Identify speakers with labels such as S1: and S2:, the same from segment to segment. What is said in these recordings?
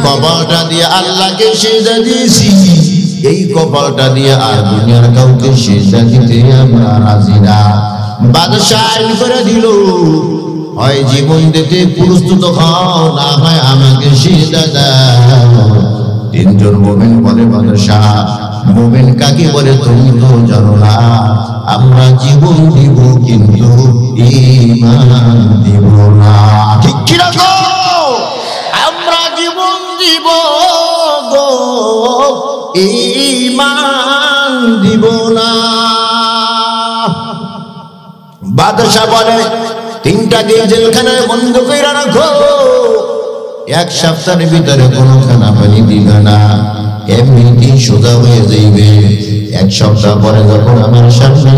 S1: কপালটা দিয়ে আল্লাহকে সিজদা দিয়েছি, এই কপালটা দিয়ে আর দুনিয়ার কাউকে সিজদা দিতে আমরা রাজি না। বাদশাহ আইন করে দিল, হয় জীবন দিতে প্রস্তুত হও, না হয় আমাকে সিজদা দাও। তিনজন মুমিন বলে, বাদশাহ মুমিন কাকে বলে তুমি তো জানো না, আমরা জীবন দিব কিন্তু ঈমান দিব না। ঠিক কি না গো? আমরা জীবন দিব গো, ঈমান দিব না। বাদশাহ বলে, তিনটাকে জেলখানায় বন্ধ করে রাখো, এক সপ্তাহের ভিতরে কোনো খানা পানি দিবে না, এমনিতেই সোজা হয়ে যাইবে। এক সপ্তাহ পরে যখন আমার সামনে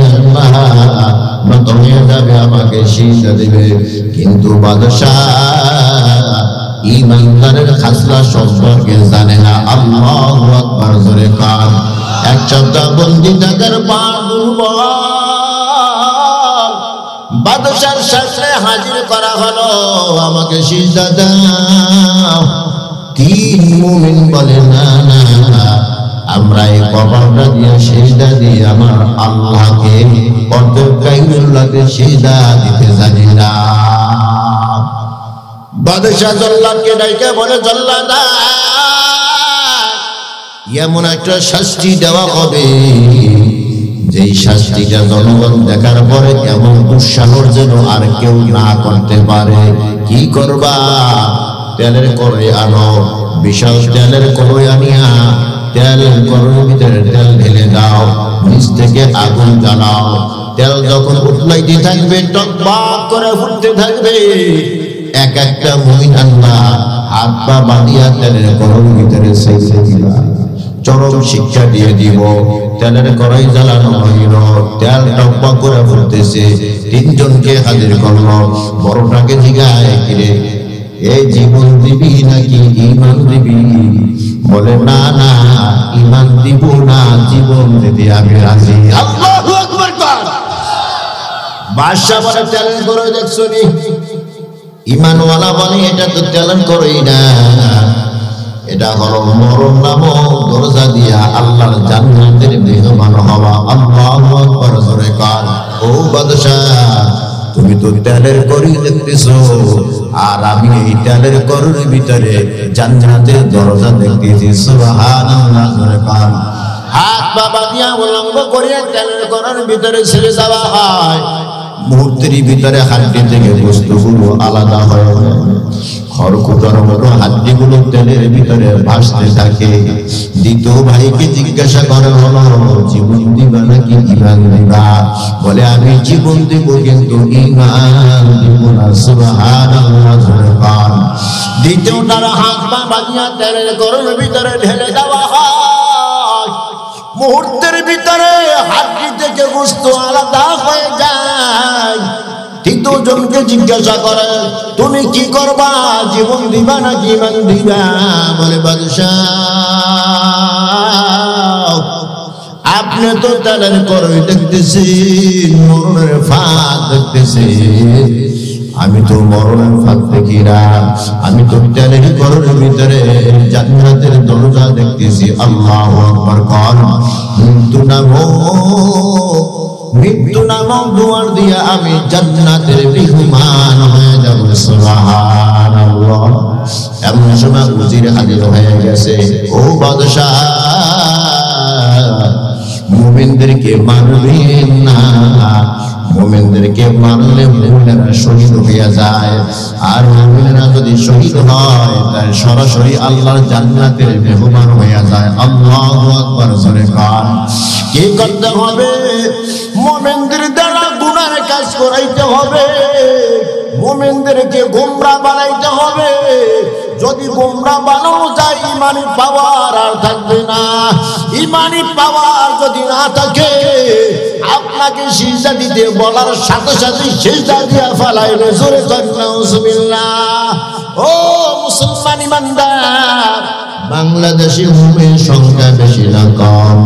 S1: হয়ে যাবে, আমাকে সিজদা দিবে। কিন্তু বাদশাহ ঈমানদারের খাসলা সম্পর্কে জানে না। আল্লাহু আকবার, জোরে কান। এক সপ্তাহ বন্দী থাকার পর দুর্বল বাদশার সামনে হাজির করা হলো, আমাকে সিজদা দাও। তিন মুমিন বলে, না না, আমরা এই কপালটা দিয়ে সিজদা দিয়ে আমার আল্লাহকে কাইয়ুল্লাহকে সিজদা দিতে জানি না। বাদশাহ জল্লাদকে ডাইকে বলে, জল্লাদ এমন একটা শাস্তি দেওয়া হবে, যেই শাস্তিটা জনগণ দেখার পরে এমন দুঃসাহস যেন আর কেউ না করতে পারে। কি করবা? তেলের কড়াই আনো, বিশাল তেলের কড়াই আনিয়া তেল কড়াইয়ের ভিতরে তেল ঢেলে দাও, নিচ থেকে আগুন জ্বালাও। তেল যখন উঠলাইতে থাকবে, টকবক করে ফুটতে থাকবে, এক একটা মুমিন আল্লাহ হাত পা বাঁধিয়া তেলের কড়াইয়ের ভিতরে ছেড়ে দিবা। চরম শিক্ষা দিয়ে দিব। তেলের কড়াই জ্বালানো হইল, তেল টকবক করে ফুটতেছে। তিনজনকে হাজির করলো, বড়টাকে জিগায়, কিরে এই জীবন দিবি নাকি ঈমান দিবি? বলে, না না, ঈমান দিব না, জীবন দিতে আমি রাজি। আল্লাহু আকবার। বাদশা বলে, তেলের কড়াই দেখছো নি? ঈমানওয়ালা বলে, এটা তো তেলের কড়াই না, এটা হলো মরণ নামক দরজা দিয়া আল্লাহর জান্নাতের মেহমান হওয়া। আল্লাহু আকবার, জোরে কান। ও বাদশাহ, তুমি তো তেলের কড়াই দেখতেছো, আর আমি এই তেলের কড়াইয়ের ভিতরে জান্নাতের দরজা দেখতেছি। সুবহানাল্লাহ, জোরে কান। হাত পা বাঁধিয়া উলঙ্গ করিয়া তেলের কড়াইয়ের ভিতরে ছেড়ে দেওয়া হয়। মুহূর্তের ভিতরে হাড্ডি থেকে বস্তুগুলো আলাদা হয়ে খড়কুটার মতো হাড্ডিগুলো তেলের ভিতরে ভাসতে থাকে। দ্বিতীয় ভাইকে জিজ্ঞাসা করা হলো, জীবন দিবা নাকি ঈমান দিবা? বলে, আমি জীবন দিব কিন্তু ঈমান দিব না। সুবহানাল্লাহ, জোরে কান। দ্বিতীয়টার হাত পা বাঁধিয়া তেলের কড়াইয়ের ভিতরে ঢেলে দেওয়া হয়। মুহূর্তের ভিতরে হাড্ডি থেকে বস্তু আলাদা হয়ে যায়। তৃতীয়জনকে জিজ্ঞাসা করে, তুমি কি করবা? জীবন দিবা নাকি ঈমান দিবা? বলে, বাদশাহ আপনি তো তেলের কড়াই দেখতেছি, মরণের ফাঁদ দেখতেছি, আমি তো মরণের ফাঁদ দেখি না, আমি তো তেলের কড়াইয়ের ভিতরে জান্নাতের দরজা দেখতেছি। আল্লাহু আকবার। কান মৃত্যু নামক দুয়ার দিয়া আমি জান্নাতের মেহমান হয়ে যাব। সুবহানাল্লাহ। এমন সময় উজির হাজির হয়ে গেছে। ও বাদশাহ, মুমিনদেরকে মারবেন না, মুমিনদেরকে মারলে মুমিনেরা শহীদ হয়ে যায়, আর মুমিনেরা যদি শহীদ হয় তাহলে সরাসরি আল্লাহর জান্নাতের মেহমান হয়ে যায়। আল্লাহু আকবার, জোরে কান। কি করতে হবে? মুমিনদের দ্বারা গুনার কাজ করাইতে হবে, মুমিনদেরকে গোমরা বানাইতে হবে। যদি গোমরা বানানো যায়, ইমানি পাওয়ার আর থাকবে না। ইমানি পাওয়ার যদি না থাকে, আপনাকে সিজদা দিতে বলার সাথে সাথে সিজদা দিয়া ফেলাইবে। জোরে নাউজুবিল্লাহ। ও মুসলমান ইমানদার, বাংলাদেশে মুমিন সংখ্যা বেশি না কম?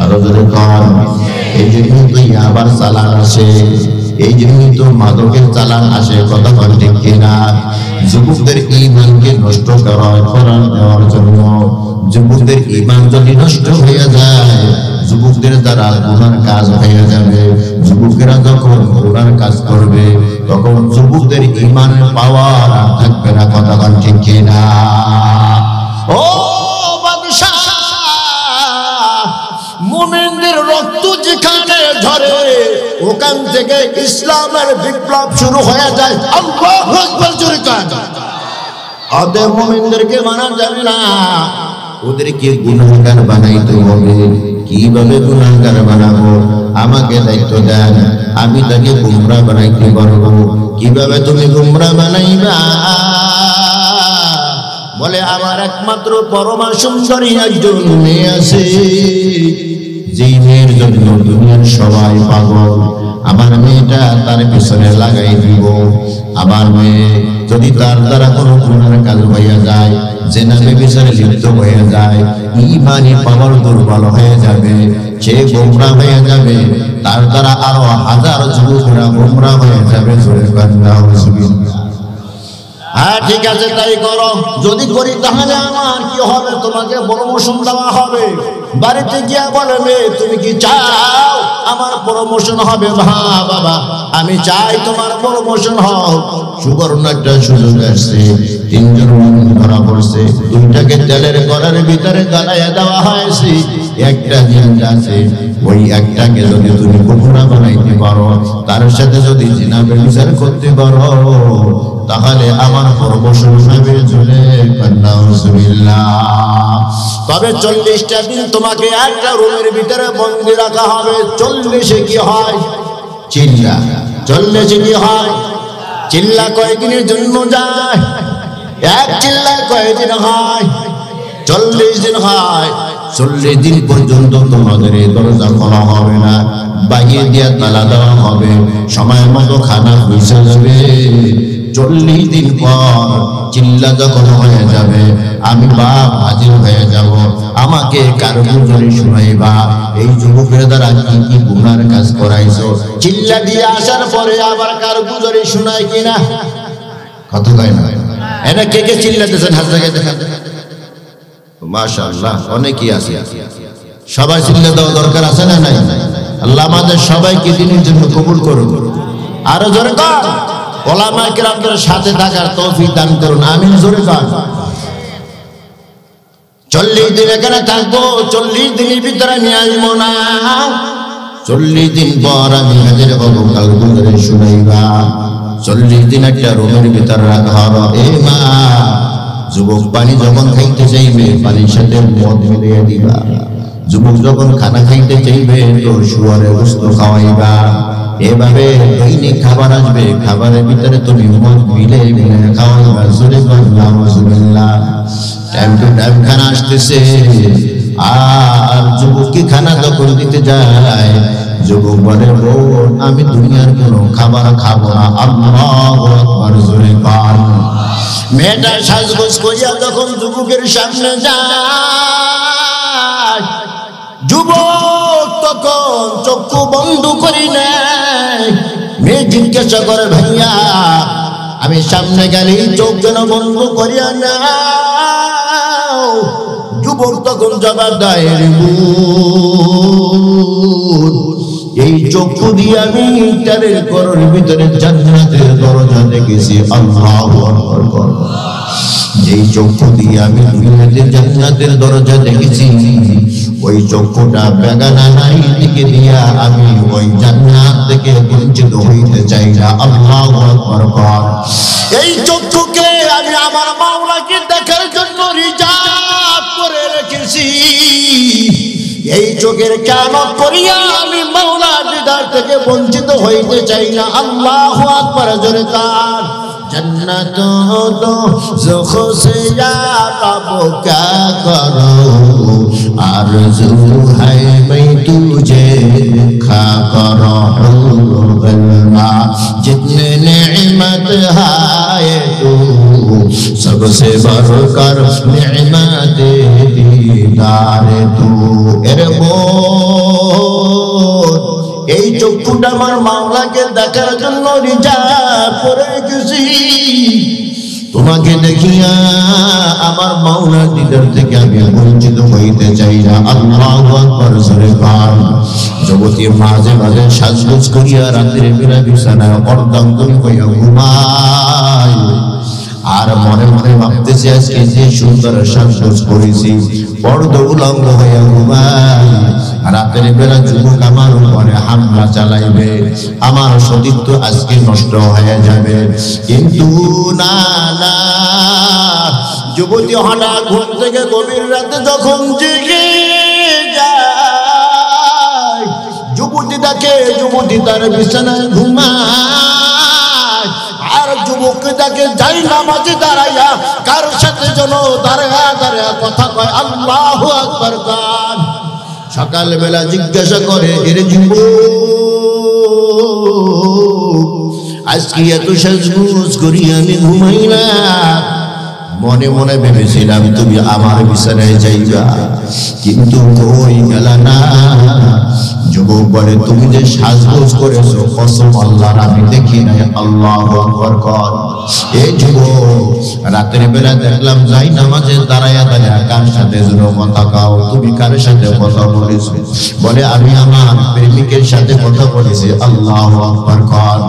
S1: আরো জোরে কম। এই জন্যই তো আবার চালান আসে, এই জন্যই তো মাদকের চালান আসে। কথা বল ঠিক কিনা? যুবকদের ঈমানকে নষ্ট করার দেওয়ার জন্য। যুবকদের ঈমান যদি নষ্ট হয়ে যায়, যুবকদের দ্বারা গুনার কাজ হয়ে যাবে। যুবকেরা যখন গুনার কাজ করবে, তখন যুবকদের ঈমানের পাওয়ার আর থাকবে না। কথা বল ঠিক কিনা? ও বাদশা, মুমিনদের রক্ত যেখানে ঝরে, ওখান থেকে ইসলামের বিপ্লব শুরু হয়ে যায়। আল্লাহু আকবার জোরে কান। আদে মুমিনদেরকে মানা যাবে না, ওদেরকে গুনাহগার বানাইতে হবে। কিভাবে গুনাহগার বানাবো? আমাকে দায়িত্ব দেন, আমি তাকে গুমরাহ বানাইতে পারবো। কিভাবে তুমি গুমরাহ বানাইবা? বলে আমার একমাত্র পরমা সুন্দরী একজন মেয়ে আছে, যেই মেয়ের জন্য দুনিয়ার সবাই পাগল। আমার মেয়েটা তার পিছনে লাগাই দিব। আমার মেয়ে যদি তার দ্বারা কোনো গুনার কাজ হইয়া যায়, জিনা ব্যভিচারে লিপ্ত হয়ে যায়, ঈমানি পাওয়ার দুর্বল হয়ে যাবে, সে গোমরাহ হয়ে যাবে। তার দ্বারা আরো হাজার যুবকরা গোমরাহ হয়ে যাবে। জোরে কান্না নাউজুবিল্লাহ। হ্যাঁ ঠিক আছে, তাই করো। যদি করি তাহলে আমার কি হবে? তোমাকে প্রমোশন দেওয়া হবে। বাড়িতে গিয়া বলে, মেয়ে তুমি কি চাও আমার প্রমোশন হবে? বাবা আমি চাই তোমার প্রমোশন হোক। সুবর্ণ একটা সুযোগ আসছে, তিনজন ধরা পড়ছে, দুইটাকে তেলের কড়ার ভিতরে গালাইয়া দেওয়া হয়েছে। একটা জিনিস আছে, ওই একটাকে যদি তুমি গোমরাহ বানাইতে পারো, তার সাথে যদি জিনা ব্যভিচার করতে পারো, তাহলে আমার প্রমোশন হবে। জোরে নাউজুবিল্লাহ। তবে 40টা দিন তোমাকে একটা রুমের ভিতরে বন্দী রাখা হবে। 40-এ কি হয়? চিল্লা। 40-এ কি হয়? চিল্লা কয়েকদিনের জন্য যায়? এক চিল্লা কয়েকদিন হয়? 40 দিন হয়। 40 দিন পর্যন্ত তোমাদের এই দরজা খোলা হবে না, বাইরে দিয়ে তালা দেওয়া হবে। সময় মতো খানা পয়সা যাবে। 40 দিন পর চিল্লা যখন হয়ে যাবে, আমি বাপ হাজির হয়ে যাব। আমাকে কারগুজারি শুনাইবা, এই যুবকের দ্বারা কি কি গুনার কাজ করাইছো। চিল্লা দিয়ে আসার পরে আবার কারগুজারি শুনাই কিনা? কথা কয় না? এটা কে কে চিল্লাতেছেন? হাত জায়গায় দেখা। মাশাআল্লাহ, অনেকেই আছে। সবাই চিল্লা দেওয়া দরকার আছে না নাই? আল্লাহ আমাদের সবাইকে দিনের জন্য কবুল করুন। আরো জোরে কর। ওলামায়ে কেরামদের সাথে থাকার তৌফিক দান করুন, আমিন। জোরে কর। 40 দিন এখানে থাকবো। 40 দিনের ভিতরে আমি আসবো না। 40 দিন পর আমি হাজির হবো। কারগুজারি শুনাইবা। 40 দিন একটা রুমের ভিতরে রাখা হলো। এ মা, যুবক পানি যখন খাইতে চাইবে, পানির সাথে মদ মিলিয়ে দিবা। যুবক যখন খানা খাইতে চাইবে, তো শুয়ারের গোশত খাওয়াইবা। এভাবে দৈনিক খাবার আসবে, খাবারের ভিতরে তুমি মদ মিলে খাওয়াইবা। জোরে নাউজুবিল্লাহ। টাইম টু টাইম খানা আসতেছে। আর যুবককে খানা যখন দিতে যায়, যুবক বলে, বোন আমি দুনিয়ার কোনো খাবার খাবো না। আল্লাহু আকবার। জোরে কান। মেয়েটা সাজগোজ করিয়া যখন যুবকের সামনে যায়, যুবক তখন চক্ষু বন্ধ করি নেয়। মেয়ে জিজ্ঞাসা করে, ভাইয়া আমি সামনে গেলে চোখ যেন বন্ধ করিয়া নাও। যুবক তখন জবাব দেয়, এই চক্ষু দিয়ে আমি তারের ঘরের ভিতরে জান্নাতের দরজা দেখেছি। আল্লাহু আকবার। যেই চক্ষু দিয়ে আমি দুনিয়াতে জান্নাতের দরজা দেখেছি, ওই চক্ষুটা বেগানা নাই দিকে দিয়া আমি ওই জান্নাত থেকে বঞ্চিত হইতে চাই না। আল্লাহু আকবার। এই চক্ষুকে আমি আমার মাওলাকে দেখার জন্য রিজার্ভ করে রেখেছি। এই চোখের কিয়ামত করিয়া আমি মাওলার দিদার থেকে বঞ্চিত হইতে চাই না। আল্লাহু আকবার। জোরে কার। जन्नत दो ज़ुख़ से या रब क्या करूँ, आरज़ू है मैं तुझे खा करूँ। जितने नेमत है तू, सबसे बढ़कर नेमत दीदार तू। एरे এই চক্ষুটা আমার মাওলাকে দেখার জন্য রিজার্ভ করে গেছি। তোমাকে দেখিয়া আমার মাওলার দিদার থেকে আমি বঞ্চিত হইতে চাই না। আল্লাহু আকবার জোরে পান। যুবতী মাঝে মাঝে সাজগোজ করিয়া রাতের বেলা বিছানায় অর্ধাঙ্গন হইয়া ঘুমায়, আর মনে মনে ভাবতেছে আজকে যে সুন্দর সাজগোজ করেছি, পর্দা উলঙ্গ হইয়া ঘুমায়। রাতের বেলা যুবক আমার উপরে হামলা চালাইবে, আমার সতীত্ব আজকে নষ্ট হয়ে যাবে। কিন্তু না না, যুবতী হঠাৎ ঘুম থেকে গভীর রাতে যখন জেগে যায়, যুবতী তাকে, যুবতী তার বিছানায় ঘুমায়, আর যুবক তাকে যাই নামাজে দাঁড়াইয়া কার সাথে যেন দাঁড়ায়া দাঁড়ায়া কথা কয়, আল্লাহু আকবার গান। সকালবেলা জিজ্ঞাসা করে, এর যুবক আজকে এত সাজগোজ করি আমি ঘুমাই না, মনে মনে ভেবেছিলাম তুমি আমার বিছানায় যাইবা, কিন্তু কই গেলা না। যুবক বলে, তুমি যে সাজগোজ করেছো কসম আল্লাহর আমি দেখি নাই। আল্লাহু আকবার কর। এই যুবক রাতের বেলা দেখলাম যাই নামাজে দাঁড়ায়া দাঁড়ায়া কার সাথে যেন কথা কাও, তুমি কার সাথে কথা বলেছো? বলে, আমি আমার প্রেমিকের সাথে কথা বলেছি। আল্লাহু আকবার কর।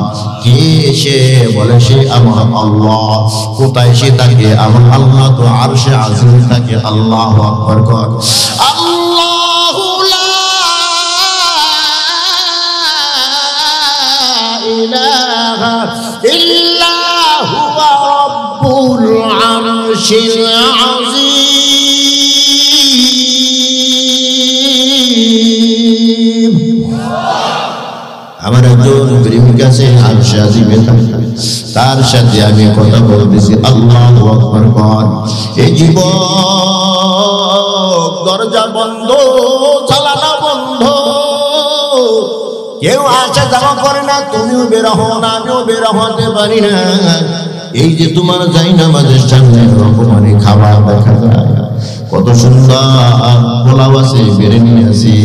S1: কে সে? বলে, সে আমার আল্লাহ। কোথায় সে থাকে? আমার আল্লাহ তো আরশে আজিম থাকে। আল্লাহু আকবার কর। আল্লাহু লা ইলাহা ইল্লা হুয়া রাব্বুল আরশিল আযীম। আমার একজন প্রেমিক আছে আরশে আজিমে থাকে, তার সাথে আমি কথা বলতেছি। আল্লাহু আকবার কর। এই যুবক দরজা বন্ধ, জানালা বন্ধ, কেউ আসা যাওয়া করে না, তুমিও বের হও না, আমিও বের হতে পারি না। এই যে তোমার যাই নামাজের সামনে রকমারি খাবার দেখা যায়, কত সুন্দর পোলাও আছে, বিরিয়ানি আছে।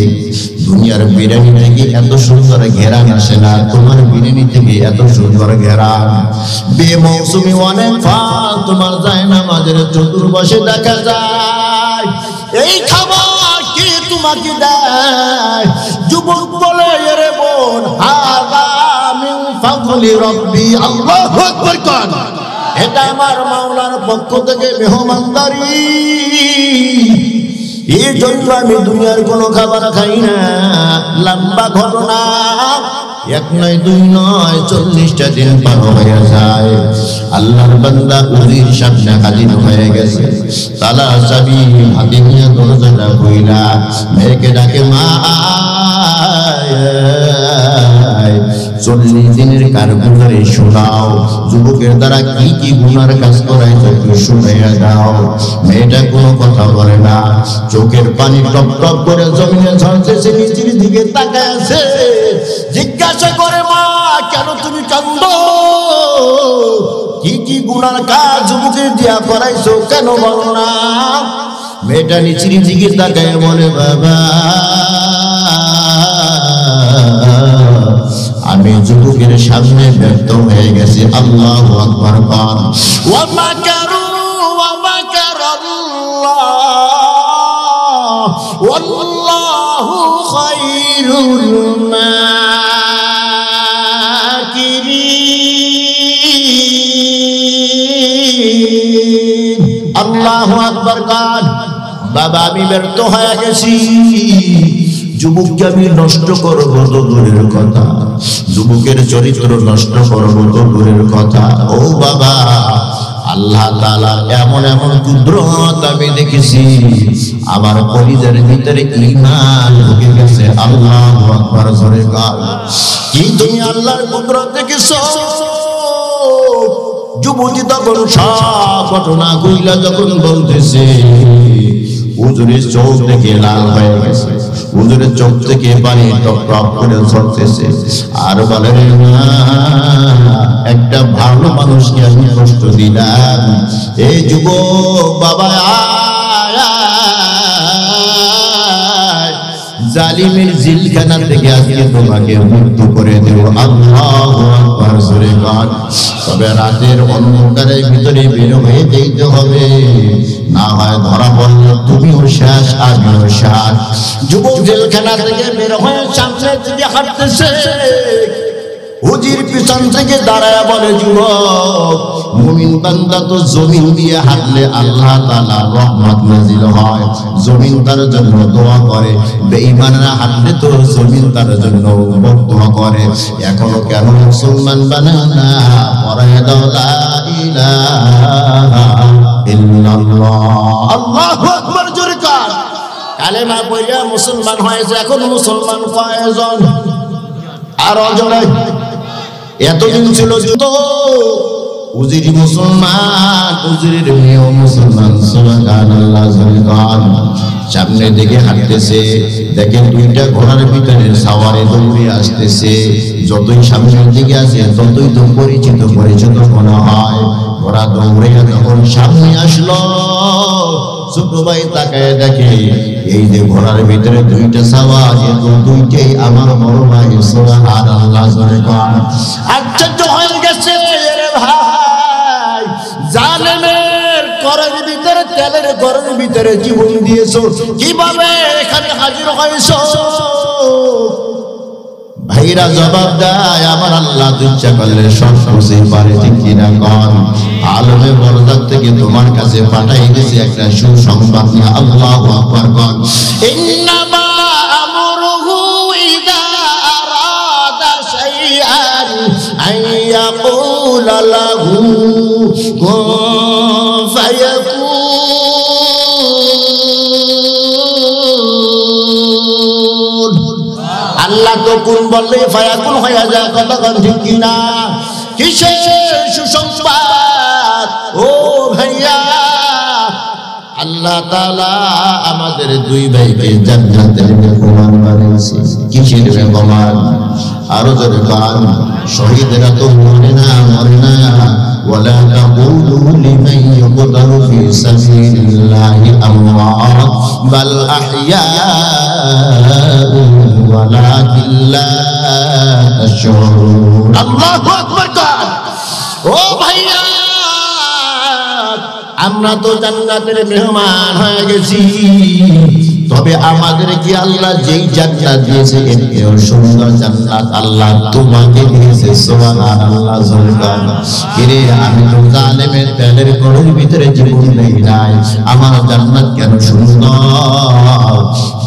S1: দুনিয়ার বিরিয়ানি থেকে এত সুন্দর ঘেরান আসে না, তোমার বিরিয়ানি থেকে এত সুন্দর ঘেরান। বেমৌসুমি অনেক ফল তোমার যায় নামাজের চতুর্পাশে দেখা যায়। এই খাবার কে তোমাকে দেয়? যুবক বলে, এরে বোন, হাযা মিন ফাযলি রাব্বি। আল্লাহু আকবার কর। এটা আমার মাওলার পক্ষ থেকে মেহমানদারি। এই জন্য আমি দুনিয়ার কোনো খাবার খাই না। লম্বা ঘটনা, এক নয় দুই নয় 40টা দিন পার হয়ে যায়। আল্লাহর বান্দা উজির সামনে হাজির হয়ে গেছে, তালা চাবি হাতে নিয়ে দরজাটা খুইলা মেয়েকে ডাকে, মা 40 দিনের কারগুজারি শোনাও। যুবকের দ্বারা কি কি গুনার কাজ করাইছো একটু শুনাইয়া দাও। মেয়েটা কোনো কথা বলে না, চোখের পানি টপ টপ করে জমিনে ঝরতেছে, নিচের দিকে তাকায় আছে। জিজ্ঞাসা করে, মা কেন তুমি কান্দো? কি কি গুনার কাজ যুবকের দিয়া করাইছো, কেন বলো না? মেয়েটা নিচের দিকে তাকায় বলে, বাবা আমি যুবকের সামনে ব্যর্থ হয়ে গেছি। আল্লাহু আকবার কর। ওয়া মাকারু ওয়া মাকারাল্লাহ ওয়াল্লাহু খায়রুল মাকিরিন। আল্লাহু আকবার কর। বাবা আমি ব্যর্থ হয়ে গেছি, যুবককে আমি নষ্ট করবো তো দূরের কথা, যুবকের চরিত্র নষ্ট করবো তো দূরের কথা। ও বাবা, আল্লাহ তাআলা এমন এমন কুদরত আমি দেখেছি, আমার কলিজার ভিতরে ঈমান ঢুকে গেছে। আল্লাহু আকবার জোরে বল। কি তুমি আল্লাহর কুদরত দেখেছো? যুবতী তখন সব ঘটনা কইলা যখন বলতেছে, হুজুরের চোখ থেকে লাল হয়ে গেছে, হুজুরের চোখ থেকে পানি টপ টপ করে ঝরতেছে। আর বলে, একটা ভালো মানুষকে আমি কষ্ট দিলাম। এই যুবক বাবা জালিমের জেলখানা থেকে আজকে তোমাকে মুক্ত করে দেব। আল্লাহু আকবার, জোরে বল। তবে রাতের অন্ধকারের ভিতরে বের হয়ে যেতে হবে, না হয় ধরা পড়লে তুমিও শেষ, আমিও শেষ। যুবক জেলখানা থেকে বের হয়ে সামনের দিকে হাঁটতেছে, হুজির পিছন থেকে দাঁড়ায় বলে, যুবক, মুমিন বান্দা তো জমিন দিয়ে হাঁটলে আল্লাহ তাআলা রহমত নাজিল হয়, জমিন তার জন্য দোয়া করে। বেঈমানরা হাঁটলে তো জমিন তার জন্য বদদোয়া করে। এখনো কেন মুসলমান বানানা? পড়ায় দাও লা ইলাহা ইল্লাল্লাহ। আল্লাহু আকবার, জোরে কার কালেমা পড়িয়া মুসলমান হয়েছে। এখন মুসলমান কয়জন? আর জোরে। এতদিন ছিল যুদ্ধ, উজির মুসলমান, উজিরের মেয়েও মুসলমান। সুবহানাল্লাহ, সুবহান। সামনের দিকে হাঁটতেছে, দেখেন দুইটা ঘোড়ার ভিতরে সাওয়ারে দৌড়ে আসতেছে। যতই সামনের দিকে আসে ততই তো পরিচিত পরিচিত মনে হয়। ঘোড়া দৌড়ে যখন সামনে আসলো, ছোট ভাই তাকায় দেখে এই যে ঘোড়ার ভিতরে দুইটা সাওয়ার, দুইটাই আমার বড় ভাই। সুবহানাল্লাহ, সুবহান। আশ্চর্য হয়ে গেছে রে ভাই, জালেমের ঘরের ভিতরে, তেলের ঘরের ভিতরে জীবন দিয়েছো, কিভাবে এখানে হাজির হয়েছো? ভাইরা জবাব দেয়, আমার আল্লাহ ইচ্ছা করলে সব বুঝতে পারে, ঠিক কিনা কন? আলমে বরদাত থেকে তোমার কাছে পাঠাই দিয়েছে একটা সুসংবাদ নিয়ে। আল্লাহু আকবার কন। ইন্নামা আমরুহু ইযা আরাদা শাইআন আইয়াকুলা লাহু কুন ফায়াকুন। আল্লাহ তো কুন বললে ফায়াকুন হয়ে যায়, কথা কোন ঠিক কিনা? কিসের সুসংবাদ ও ভাইয়া? আল্লাহ তাআলা আমাদের দুই ভাইকে জান্নাতের মেহমান বানিয়েছে। কিসের মেহমান? আরো জোরে গান। শহীদরা তো মরে না, মরে না। ওয়ালা তাকুলু লিমান ইউকতালু ফি সাবিলিল্লাহি আমওয়াত বাল আহইয়াউ ওয়ালাকিন লা তাশউরুন। আল্লাহু আকবার। ও ভাইয়া, আমরা তো জান্নাতের মেহমান হয়ে গেছি, তবে আমাদের কি আল্লাহ যেই জান্নাত দিয়েছে এর চেয়েও সুন্দর জান্নাত আল্লাহ তোমাকে দিয়েছে। সুবহানাল্লাহ, সুবহান। কিরে, আমি তো জালেমের তেলের ঘরের ভিতরে জীবন নেই নাই, আমার জান্নাত কেন সুন্দর?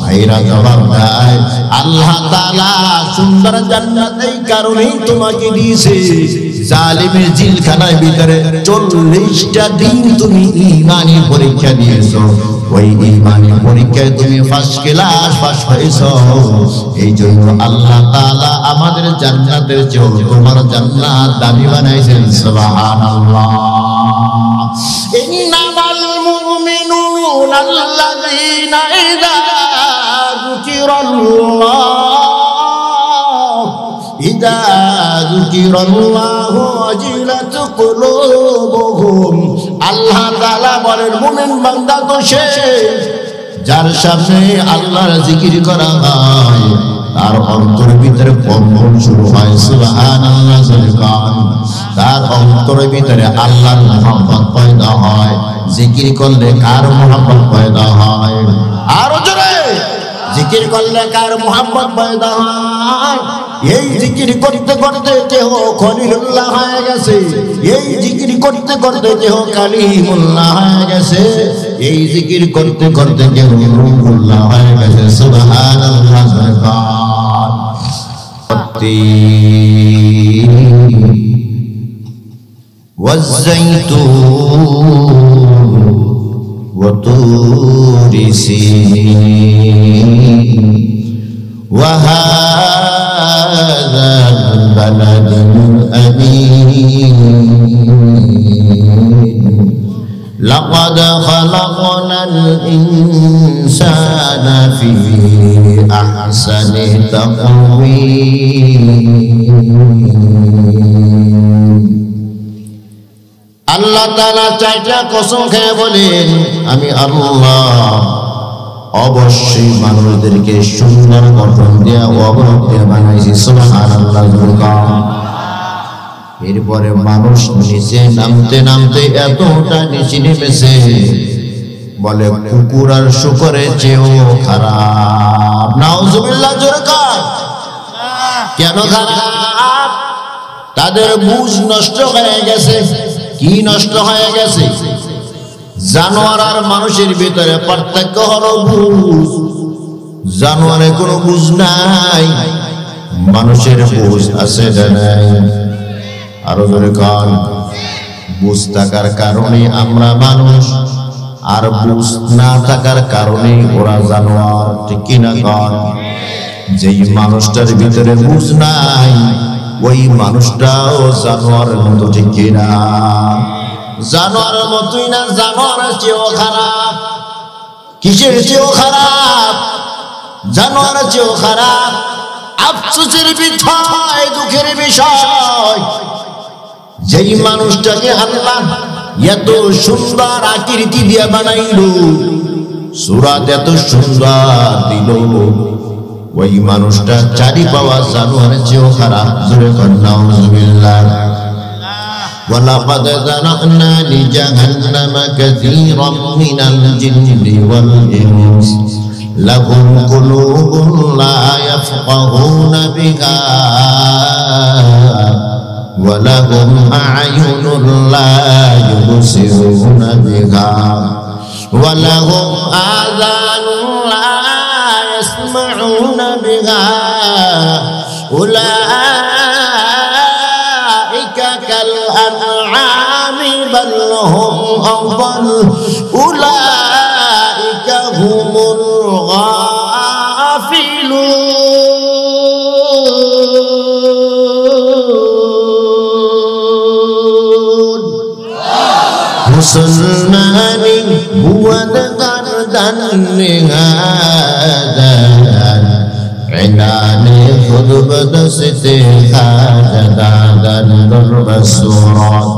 S1: ভাইরা জবাব দেয়, আল্লাহ তাআলা সুন্দর জান্নাত এই কারণেই তোমাকে দিয়েছে, জালিমের জেলখানার ভিতরে 40টা দিন তুমি ঈমানি পরীক্ষা দিয়েছো। ওই ঈমানি পরীক্ষায় তুমি ফার্স্ট ক্লাস পাস হয়েছো। এই জন্য আল্লাহ তাআলা আমাদের জান্নাতের চেয়ে তোমার জান্নাত দামি বানাইছেন। সুবহানাল্লাহ। ইন্নামাল মুমিনুনা আল্লাযীনা ইযা যুকিরাল্লাহু ওয়াজিলাত কুলুবুহুম। আল্লাহ তাআলা বলেন, মুমিন বান্দা তো সে যার সামনে আল্লাহর জিকির করা হয় তার অন্তরের ভিতরে কম্পন শুরু হয়। সুবহানাল্লাহ, সুবহান। তার অন্তরের ভিতরে আল্লাহর মহব্বত পয়দা হয়। জিকির করলে কার মহব্বত পয়দা হয়? আরো জোরে। জিকির করলে কার মহব্বত পয়দা হয়? এই জিকির করতে করতে কেহ খলিলুল্লাহ হয়ে গেছে, এই জিকির করতে করতে কেহ কালিমুল্লাহ হয়ে গেছে, এই জিকির করতে করতে কেহ রূহুল্লাহ হয়ে গেছে। সুবহানাল্লাহ, সুবহান। ওয়াজ-যাইতুন ওয়া তুরি সিনিন ওয়া হাযা বালাদুল আমিন লাকাদ খালাকনাল ইনসানা ফি আহসানি তাকওয়িম। আল্লাহ তাআলা চারটা কসম খেয়ে বলেন, আমি আল্লাহ অবশ্যই মানুষদেরকে সুন্দর গঠন দিয়ে অবরোধ দিয়ে বানাইছি সুবহানাল্লাহ। এরপরে মানুষ নিচে নামতে নামতে এতটা নিচে নেমেছে বলে কুকুর আর শুকরের চেয়েও খারাপ। নাউজুবিল্লাহ। জোরে কর। কেন খারাপ? তাদের বুঝ নষ্ট হয়ে গেছে। কি নষ্ট হয়ে গেছে? জানোয়ার আর মানুষের ভিতরে পার্থক্য হলো বুঝ। জানোয়ারে কোনো বুঝ নাই, মানুষের বুঝ আছে নাই। আরো জোরে কান। বুঝ থাকার কারণে আমরা মানুষ, আর বুঝ না থাকার কারণে ওরা জানোয়ার। ঠিক কিনা কান? যেই মানুষটার ভিতরে বুঝ নাই ওই মানুষটাও জানোয়ারের মতো। ঠিক কিনা? জানোয়ারের মতোই না, জানোয়ারের চেয়েও খারাপ। কিসের চেয়েও খারাপ? জানোয়ারের চেয়েও খারাপ। আফসোসের বিষয়, দুঃখের বিষয়, যেই মানুষটাকে আল্লাহ এত সুন্দর আকৃতি দিয়ে বানাইল, সূরাত এত সুন্দর দিল, ওই মানুষটা চারি পাওয়া জানোয়ারের চেয়েও খারাপ। জোরে কর নাউজুবিল্লাহ। وَلَقَدْ ذَرَأْنَا لِجَهَنَّمَ كَثِيرًا مِنَ الْجِنِّ وَالْإِنسِ لَهُمْ قُلُوبٌ لَا يَفْقَهُونَ بِهَا وَلَهُمْ أَعْيُنٌ لَا يُبْصِرُونَ بِهَا وَلَهُمْ آذَانٌ لَا يَسْمَعُونَ بِهَا كالأنعام بل هم أضل أولئك هم الغافلون مسلمان هو الغردن هذا عنان خذ بدسته خاجدان البصرات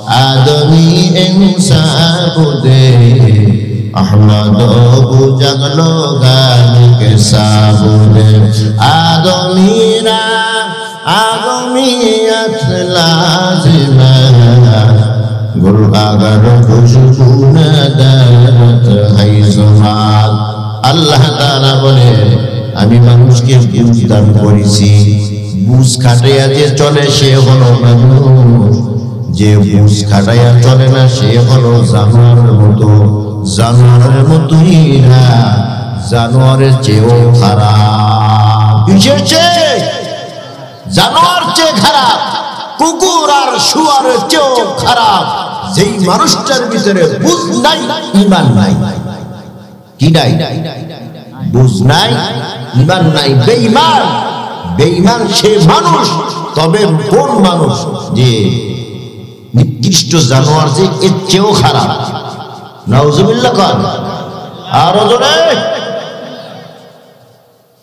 S1: آدمی انسان دے احمد ابو جگلو گانی کے سابودے آدمینا آدمیت لازمہ گل اگر خوشبو ندارت حیثمات اللہ تعالی بولے আমি মানুষকে বুঝ দান করেছি। বুঝ খাটাইয়া যে চলে সে হলো মানুষ, যে বুঝ খাটাইয়া চলে না সে হলো জানোয়ারের মতো। জানোয়ারের মতোই না, জানোয়ারের চেয়েও খারাপ। কিসের চেয়ে? জানোয়ার চেয়ে খারাপ, কুকুর আর শুয়ারের চেয়েও খারাপ যেই মানুষটার ভিতরে বুঝ নাই, ঈমান নাই। কি নাই? বুঝ নাই, ঈমান নাই, বেঈমান। বেঈমান সে মানুষ। তবে কোন মানুষ? যে নিকৃষ্ট জানোয়ার, যে এর চেয়েও খারাপ। নাউজুবিল্লাহ কর। আরো জোরে।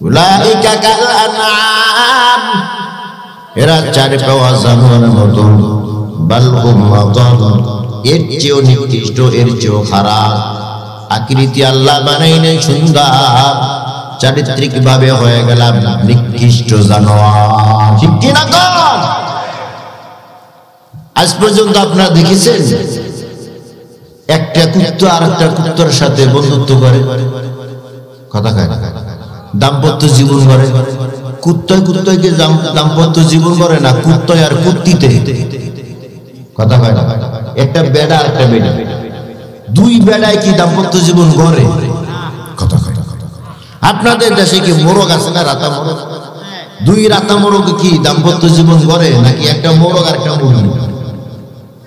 S1: উলাইকা কাল আনআম, এরা চারি পাওয়া জানোয়ারের মতো। বাল হুম আদাল, এর চেয়েও নিকৃষ্ট, এর চেয়েও খারাপ। আকৃতি আল্লাহ বানাইলে সুন্দর, চারিত্রিক ভাবে হয়ে গেলাম নিকৃষ্ট জানোয়ার। ঠিক কিনা কর? আজ পর্যন্ত আপনারা দেখেছেন একটা কুত্তা আর একটা কুত্তার সাথে বন্ধুত্ব করে? কথা কয় না, দাম্পত্য জীবন করে। কুত্তায় কুত্তাকে দাম্পত্য জীবন করে না, কুত্তায় আর কুত্তিতে। কথা কয় না। একটা বেড়া আর একটা বেড়া, দুই বেড়ায় কি দাম্পত্য জীবন করে? কথা কয় না। আপনাদের দেশে কি মোরগ আছে না, রাতা মোরগ? দুই রাতা মোরগ কি দাম্পত্য জীবন করে নাকি একটা মোরগ আর একটা মুরগি?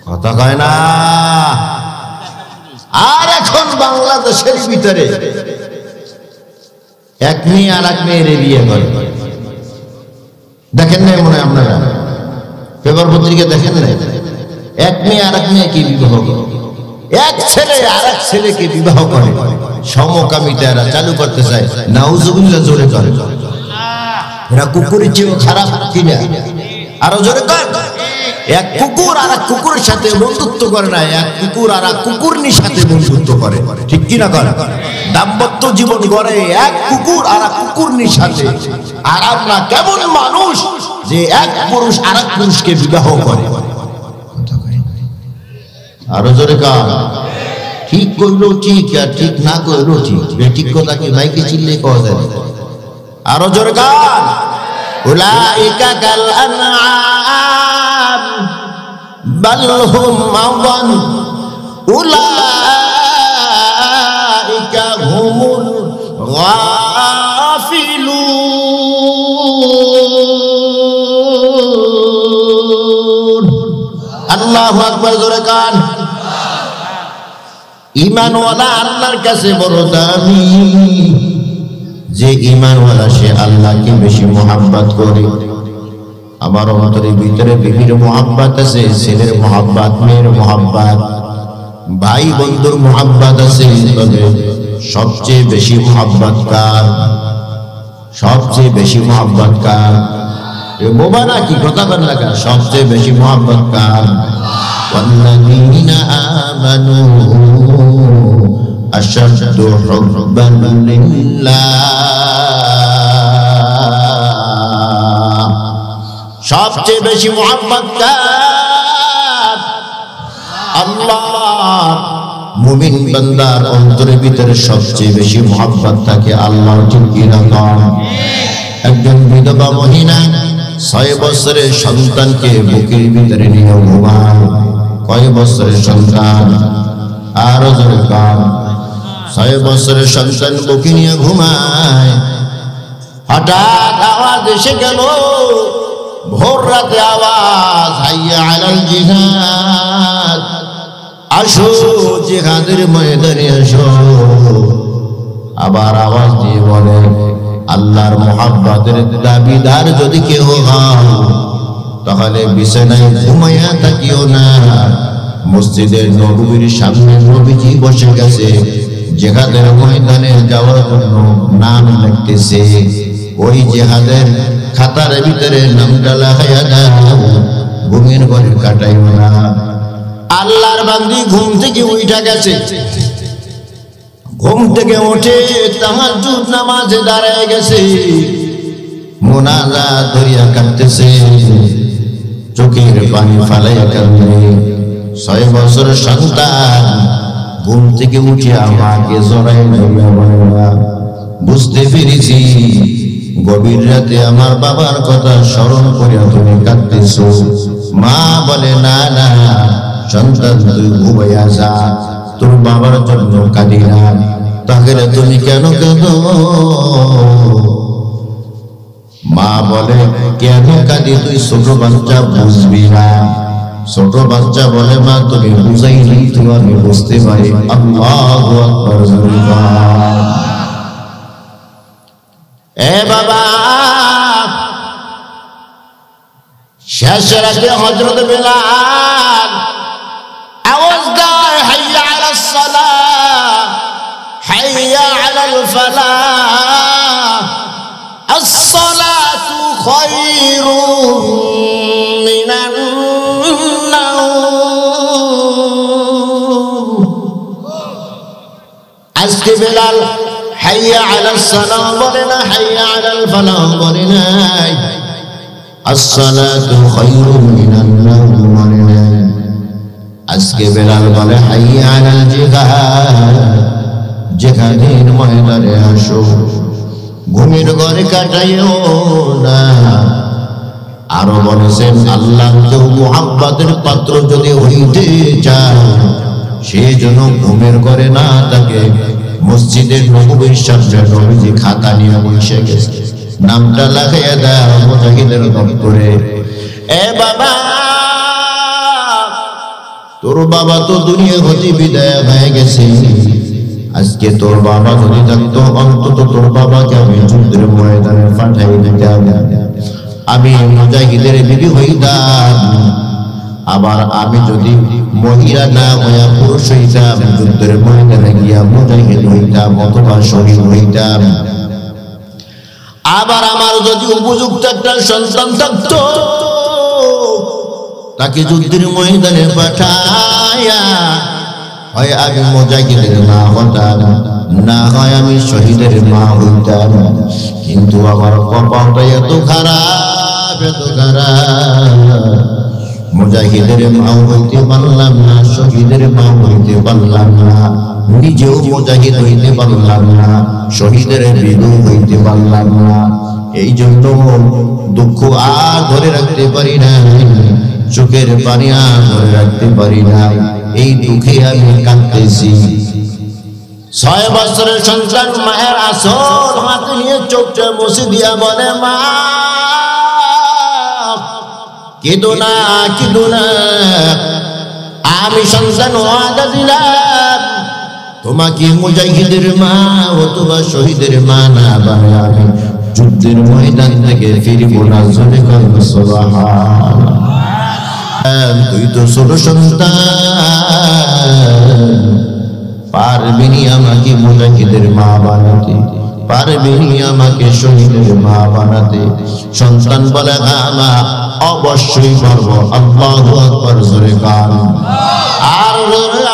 S1: কথা কয় না। আর এখন বাংলাদেশের ভিতরে এক মেয়ে আর এক মেয়ের বিয়ে করে। দেখেন নাই মনে হয় আপনারা? পেপার পত্রিকা দেখেন নাই? এক মেয়ে আর এক মেয়েকে বিবাহ করে, এক ছেলে আর এক ছেলেকে বিবাহ করে। সমকামিতা এরা চালু করতে চায়। নাউজুবিল্লাহ। জোরে করে। এরা কুকুরের চেয়েও খারাপ কিনা? আরো জোরে কর। এক কুকুর আর এক কুকুরের সাথে বন্ধুত্ব করে না, এক কুকুর আর এক কুকুরনির সাথে বন্ধুত্ব করে, ঠিক কি না করে? দাম্পত্য জীবন গড়ে এক কুকুর আর এক কুকুরনির সাথে। আর আমরা কেমন মানুষ যে এক পুরুষ আর এক পুরুষকে বিবাহ করে? আরো জোরে কার? ঠিক করলো ঠিক, আর ঠিক না করলো ঠিক। ঠিক কথা কি মাইকে চিল্লে পাওয়া যায়? আরো জোরে কার? উলাইকা কাল আনআম বাল হুম আযাল উলাইকা হুমুল গাফিলুন। আল্লাহু আকবার, জোরে কান। ঈমানওয়ালা আল্লাহর কাছে বড় দামি। যে ঈমানওয়ালা সে আল্লাহকে বেশি মহব্বত করে। আমার অন্তরের ভিতরে বিবির মহব্বত আছে, ছেলের মহব্বত, মেয়ের মহব্বত, ভাই বন্ধুর মহব্বত আছে। তবে সবচেয়ে বেশি মহব্বত কার? সবচেয়ে বেশি মহব্বত কার? বোবা না কি কথা বল না? সবচেয়ে বেশি মহব্বত কার? ওয়াল্লাযীনা আমানু আশাদ্দু হুব্বান লিল্লাহ। সবচেয়ে বেশি মহব্বত কার? আল্লাহ। মুমিন বান্দার অন্তরের ভিতরে সবচেয়ে বেশি মহব্বত থাকে আল্লাহর, ঠিক কি না? একজন বিধবা মহিলা 6 বছরের সন্তানকে বুকের ভিতরে নিয়ে ঘুমায়। কয় বছরের সন্তান? আরো জোরে কান। 6 বছরের সন্তান বুকে নিয়ে ঘুমায়। হঠাৎ আওয়াজ এসে গেল, ভোর রাতে আওয়াজ, হাইয়া আলাল জিহাদ, আসো জিহাদের ময়দানে আসো। আবার আওয়াজ দিয়ে বলে, আল্লাহর মুহাব্বতের দাবিদার যদি কেউ হও তাহলে বিছানায় ঘুমাইয়া থাকিও না। মসজিদের নববীর সামনে নবীজি বসে গেছে, জিহাদের ময়দানে যাওয়ার জন্য নাম লিখতেছে। ওই জিহাদের খাতার ভিতরে নামটা লাগাইয়া দাও, ঘুমের ঘরে কাটাইও না। আল্লাহর বান্দি ঘুম থেকে উঠা গেছে। ঘুম থেকে উঠে তাহাজ্জুদ নামাজে দাঁড়ায় গেছে, মুনাজাত ধরিয়া কাঁদতেছে, চোখের পানি ফালাইয়া কাঁদে। 6 বছরের সন্তান ঘুম থেকে উঠিয়া মাকে জড়াই ধরিয়া বলে, বুঝতে পেরেছি গভীর রাতে আমার বাবার কথা স্মরণ করিয়া তুমি কাঁদতেছো। মা বলে, না না সন্তান, তুই ঘুমাইয়া যা, তোর বাবার জন্য কাঁদি না। তাহলে তুমি কেন কাঁদো? মা বলে, কেন কাঁদি? তুই ছোট বাচ্চা, বুঝবি না। ছোট বাচ্চা বলে, মা তুমি বুঝাইলি তো আমি বুঝতে পারি। আল্লাহু আকবার। এ বাবা, শেষ রাতে হযরত বেলাল আওয়াজ দেয়, হাইয়া আলাস সালাহ, হাইয়া আলাল ফালাহ, আস-সালাতু খায়রুম মিনান নাওম। আজকে বেলাল হাইয়া আলাস সালাহ বলে না, হাইয়া আলাল ফালাহ বলে নাই, আস-সালাতু খায়রুম মিনান নাওম বলে নাই। আজকে বেলাল বলে, হাইয়া আলাল জিহাদ, জিহাদের ময়দানে আসো, ঘুমের ঘরে কাটাইও না। আরো বলেছেন, আল্লাহ কেউ মুহাব্বতের পাত্র যদি হইতে চায়, সে যেন ঘুমের ঘরে না থাকে। মসজিদের নববীর সামনে নবীজি খাতা নিয়ে বসে গেছে, নামটা লাগাইয়া দাও মুজাহিদের দপ্তরে। এ বাবা, তোর বাবা তো দুনিয়া হতে বিদায় হয়ে গেছে। আজকে তোর বাবা যদি থাকতো, অন্তত তোর বাবাকে আমি যুদ্ধের ময়দানে পাঠাই দিতাম, আমি মুজাহিদের বিবি হইতাম। আবার আমি যদি মহিলা না হইয়া পুরুষ হইতাম, যুদ্ধের ময়দানে গিয়া মুজাহিদ হইতাম অথবা শহীদ হইতাম। আবার আমার যদি উপযুক্ত একটা সন্তান থাকতো, তাকে যুদ্ধের ময়দানে পাঠায়া হয় আমি মুজাহিদের মা হতাম, না হয় আমি শহীদের মা হইতাম। কিন্তু আমার কপালটা এত খারাপ, এত খারাপ, মুজাহিদের মা হইতে পারলাম না, শহীদের মা হইতে পারলাম না, নিজেও মুজাহিদ হইতে পারলাম না, শহীদের বিধু হইতে পারলাম না। এই জন্য দুঃখ আর ধরে রাখতে পারি না, চোখের পানি আর ধরে রাখতে পারি না, এই দুঃখে আমি কাঁদতেছি। 6 বছরের সন্তান মায়ের আসল হাতে নিয়ে চোখটা মুছে দিয়া বলে, মা কেঁদো না, কেঁদো না, আমি সন্তান ওয়াদা দিলাম তোমাকে মুজাহিদের মা অথবা শহীদের মা না বানায় আমি যুদ্ধের ময়দান থেকে ফিরব না। জোরে বলুন সুবহানাল্লাহ। তুই তো ছোট সন্তান, পারবিনি আমাকে মুজাহিদের মা বানাতে, পারবিনি আমাকে শহীদের মা বানাতে। সন্তান বলে, মা অবশ্যই পারবো। আল্লাহু আকবার, জোরে গান আর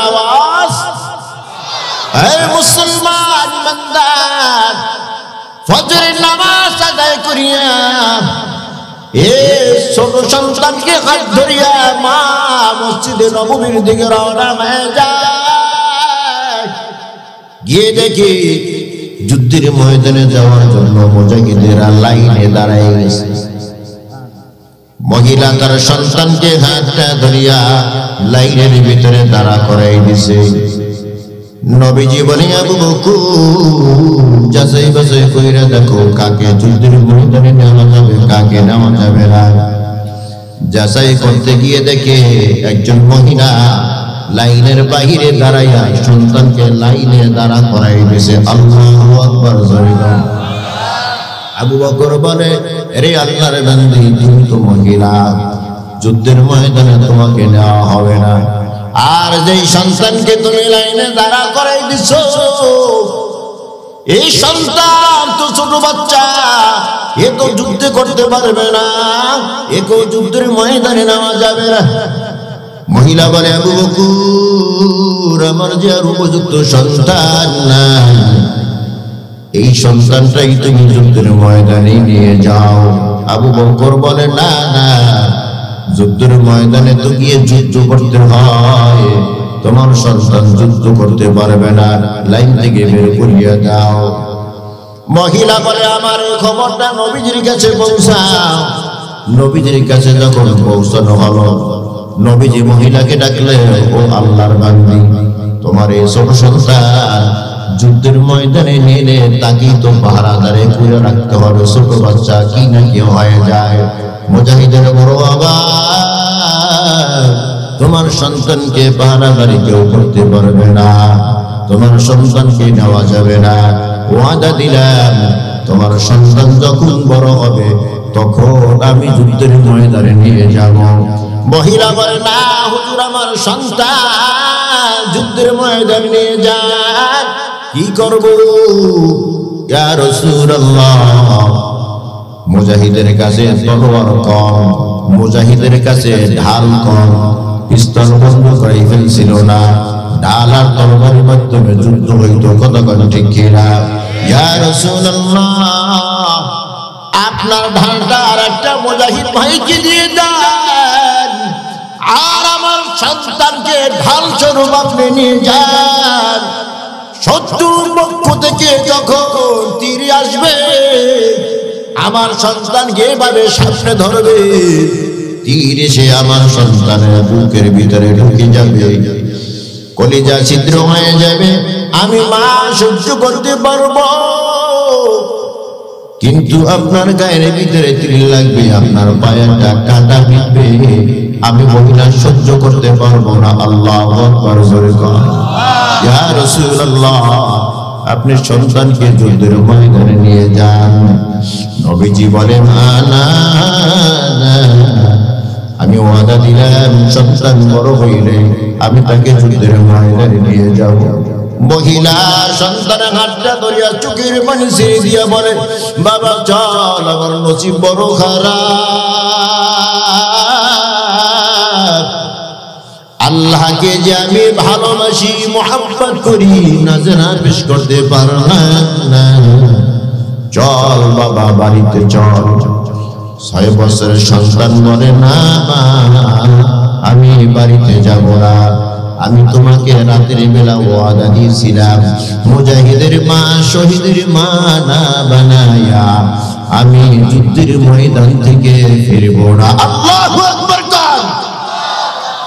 S1: আওয়াজ। এই মুসলমান ইমানদার, ফজরের নামাজ আদায় করিয়া ছোট সন্তানকে হাত ধরিয়া মা মসজিদে নববীর দিকে রওনা হয়ে যায়। গিয়ে দেখি যুদ্ধের ময়দানে যাওয়ার জন্য মুজাহিদেরা লাইনে দাঁড়ায় গেছে। মহিলা তার সন্তানকে হাতটা ধরিয়া লাইনের ভিতরে দাঁড়া করাই দিছে। নবীজি বলে, আবু বকর যাচাই বাছাই কইরা দেখো কাকে যুদ্ধের ময়দানে নেওয়া যাবে, কাকে নেওয়া যাবে না। যাচাই করতে গিয়ে দেখে একজন মহিলা লাইনের বাহিরে দাঁড়াইয়া সন্তানকে লাইনে দাঁড়া করাই দিয়েছে। আল্লাহু আকবার, জোরে বল। আবু বকর বলে, রে আল্লাহর বান্দী, তুমি তো মহিলা, যুদ্ধের ময়দানে তোমাকে নেওয়া হবে না। আর যেই সন্তানকে তুমি লাইনে দাঁড়া করাই দিছো, এই সন্তান তো ছোট বাচ্চা, এ তো যুদ্ধ করতে পারবে না, একেও যুদ্ধের ময়দানে নেওয়া যাবে না। মহিলা বলে, আবু বকর আমার যে আর উপযুক্ত সন্তান নাই, এই সন্তানটাই তুমি যুদ্ধের ময়দানে নিয়ে যাও। আবু বকর বলে, না না, যুদ্ধের ময়দানে তো গিয়ে যুদ্ধ করতে হয়, তোমার সন্তান যুদ্ধ করতে পারবে না, লাইন থেকে বের করিয়া দাও। মহিলা বলে, আমার খবরটা নবীজির কাছে পৌঁছাও। নবীজির কাছে যখন পৌঁছানো হলো, নবীজি মহিলাকে ডাকলে, ও আল্লাহর বান্দী, তোমার এই ছোট সন্তান যুদ্ধের ময়দানে নিলে তাকেই তো পাহারাদারে করে রাখতে হবে, ছোট বাচ্চা কি না কি হয়ে যায়। মুজাহিদের বড় আবার, তোমার সন্তানকে পাহারাদারি কেউ করতে পারবে না, তোমার সন্তানকে নেওয়া যাবে না। ওয়াদা দিলাম তোমার সন্তান যখন বড় হবে তখন আমি যুদ্ধের ময়দানে নিয়ে যাব। মহিলা বলে, না হুজুর, আমার সন্তান যুদ্ধের ময়দানে নিয়ে যান, কি করব? ইয়া রাসূলুল্লাহ, মুজাহিদের কাছে তলোয়ার কম, মুজাহিদের কাছে ঢাল কম, পিস্তল বন্ধ করে ফেলছিল না, ঢাল আর তলোয়ারের মাধ্যমে যুদ্ধ হইতো। কতক্ষণ ঠিক কিনা? ইয়া রাসূলুল্লাহ, আপনার ঢালটা আর একটা মুজাহিদ ভাইকে দিয়ে দেন, আর আমার সন্তানকে ঢাল স্বরূপ আপনি নিয়ে যান। শত্রুর পক্ষ থেকে যখন তীর আসবে, আমার সন্তানকে এভাবে সামনে ধরবে, তীর এসে আমার সন্তানের বুকের ভিতরে ঢুকে যাবে, কলিজা ছিদ্র হয়ে যাবে, আমি মা সহ্য করতে পারবো, কিন্তু আপনার গায়ের ভিতরে তীর লাগবে, আপনার পায়েরটা কাটা বিঁধবে, আমি মহিলা সহ্য করতে পারবো না। আল্লাহু আকবার, জোরে বল। ইয়া রাসূলুল্লাহ, আপনি সন্তানকে যুদ্ধের ময়দানে নিয়ে যান। নবীজি বলেন, না, আমি ওয়াদা দিলাম সন্তান বড় হইলে আমি তাকে যুদ্ধের ময়দানে নিয়ে যাব। মহিলা সন্তানের হাতটা ধরিয়া চোখের পানি ছেড়ে দিয়া বলে, বাবা চল, আমার নসিব বড় খারাপ, আল্লাহকে যে আমি ভালোবাসি মোহাব্বত করি নাজরা পেশ করতে পারলাম না। চল বাবা বাড়িতে চল। 6 বছরের সন্তান বলে না মা আমি বাড়িতে যাব না, আমি তোমাকে রাতের বেলা ওয়াদা দিয়েছিলাম মুজাহিদের মা শহীদের মা না বানায়া আমি যুদ্ধের ময়দান থেকে ফিরব না। আল্লাহু আকবার।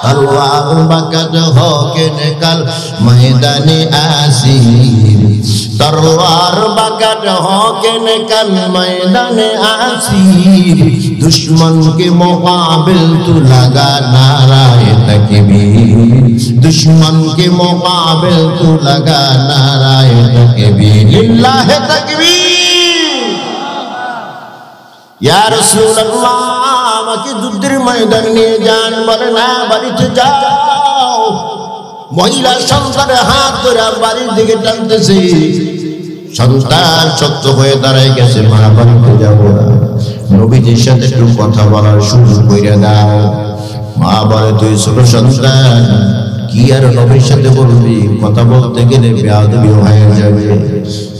S1: তলোয়ার বাঁকাত হোকে নিকাল ময়দানে আসির, তলোয়ার বাঁকাত হোকে নিকাল ময়দানে আসির, दुश्मन के मुकाबिल तू लगा नाराए तकबीर, दुश्मन के मुकाबिल तू लगा नाराए तकबीर, लिल्लाह तकबीर। या रसूल अल्लाह আমাকে যুদ্ধের ময়দান নিয়ে যান। বলে না বাড়িতে যাও। মহিলা সন্তানের হাত ধরে বাড়ির দিকে টানতেছে। সন্তান শক্ত হয়ে দাঁড়ায় গেছে, মা বাড়িতে যাব না, নবীজির সাথে একটু কথা বলার সুযোগ করে দাও। মা বলে তুই ছোট সন্তান কি আর নবীর সাথে বলবি, কথা বলতে গেলে বেয়াদবি হয়ে যাবে।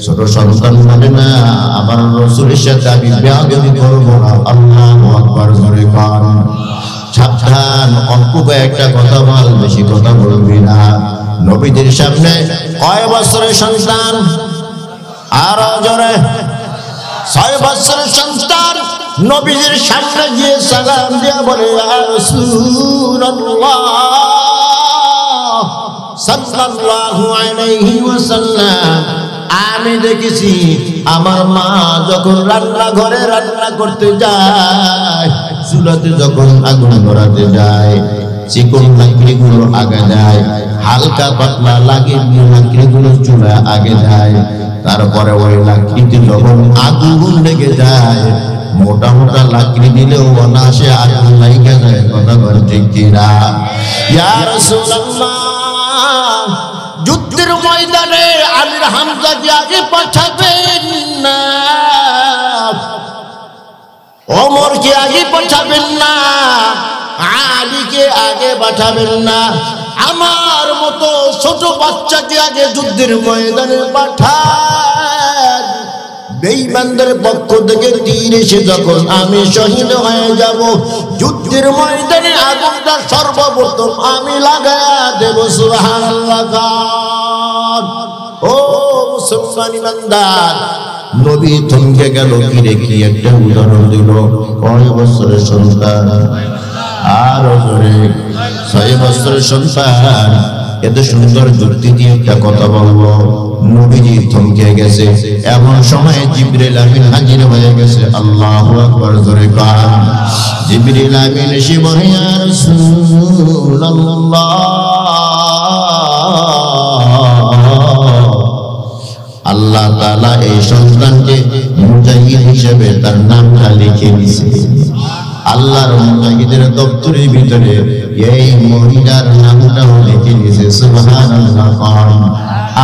S1: ছোট সন্তান বলে না আমার রাসূলের সাথে আমি বেয়াদবি করব না। আল্লাহু আকবার জোরে কান। সাবধান, অল্প একটা কথা বল, বেশি কথা বলবি না। নবীদের সামনে কয় বছরের সন্তান? আরো জোরে। 6 বছরের সন্তান নবীদের সামনে গিয়ে সালাম দিয়ে বলে ইয়া রাসূলুল্লাহ সাল্লাল্লাহু আলাইহি ওয়াসাল্লাম আমি দেখেছি আমার মা যখন রান্নাঘরে রান্না করতে যায়, চুলাতে যখন আগুন ধরাতে যায়, চিকন লাকড়িগুলো আগে যায়, হালকা পাতলা লাকড়িগুলো চুলা আগে যায়, তারপরে ওই লাকড়িতে যখন আগুন লেগে যায়, মোটা মোটা লাকড়ি দিলেও অনায়াসে আগুন লেগে যায়। কথা বল ঠিক কিনা? ইয়া রাসূলুল্লাহ যুদ্ধের ময়দানে আমির হামজাকে আগে পাঠাবেন না, ওমরকে আগে পাঠাবেন না, আলীকে আগে পাঠাবেন না, আমার মতো ছোট বাচ্চাকে আগে যুদ্ধের ময়দানে পাঠান। বেঈমানদের পক্ষ থেকে তীর এসে যখন আমি শহীদ হয়ে যাব, যুদ্ধের ময়দানে আগুনটা সর্বপ্রথম আমি লাগায়া দেব। সুবহানাল্লাহ। ও মুসলমান ইমানদার, নবী থমকে গেল। কি রে কি একটা উদাহরণ দিল। কয় বছরের সন্তান? আরো জোরে। 6 বছরের সন্তান। এত সুন্দর যুক্তি দিয়ে একটা কথা বলবো। নবীজি থমকে গেছে, এমন সময় জিবরিল আমিন হাজির হয়ে গেছে। আল্লাহু আকবার জোরে কান। জিবরিল আমিন এসে বলে ইয়া রাসূলুল্লাহ আল্লাহ তাআলা এই সন্তানকে মুজাহিদ হিসেবে তার নামটা লিখে দিয়েছে। আল্লাহর মুজাহিদের দপ্তরের ভিতরে এই মহিলার নামটাও লিখে দিয়েছে। সুবহানাল্লাহ।